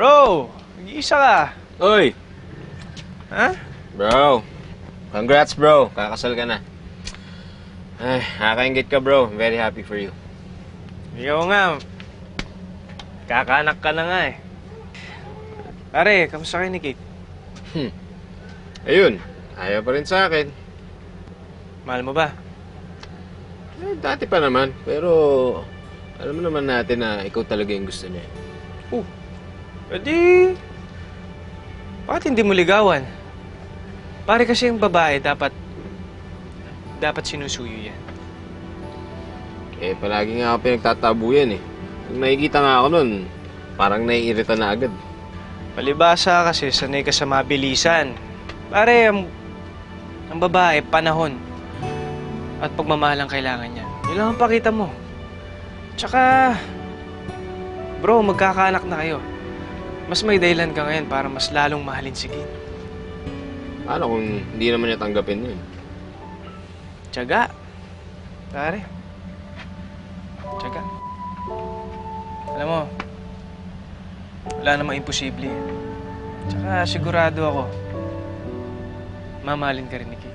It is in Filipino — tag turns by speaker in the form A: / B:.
A: Bro, nag-iisa ka.
B: Uy!
A: Ha?
B: Bro, congrats bro. Kakasal ka na. Ay, nakakaingit ka bro. I'm very happy for you.
A: Ikaw nga. Kakaanak ka na nga eh. Pare, kamusta kayo ni Kate?
B: Ayun, ayaw pa rin sa akin.
A: Mahal mo ba?
B: Eh, dati pa naman. Pero, alam mo naman natin na ikaw talaga yung gusto niya.
A: Edi... Bakit hindi mo ligawan? Pare kasi yung babae dapat sinusuyo yan.
B: Eh, palagi nga ako pinagtatabuyan eh. Nung nakikita nga ako nun, parang naiirita na agad.
A: Palibasa kasi sanay ka sa mabilisan. Pare, ang babae, panahon. At pagmamahal ang kailangan niya. Yun lang ang pakita mo. Tsaka, bro, magkakaanak na kayo. Mas may dahilan ka ngayon para mas lalong mahalin si Kate.
B: Paano kung hindi naman niya tanggapin yun?
A: Tiyaga. Pare. Tiyaga. Alam mo, wala namang imposible. Tsaka sigurado ako, mamahalin ka rin ni Kate.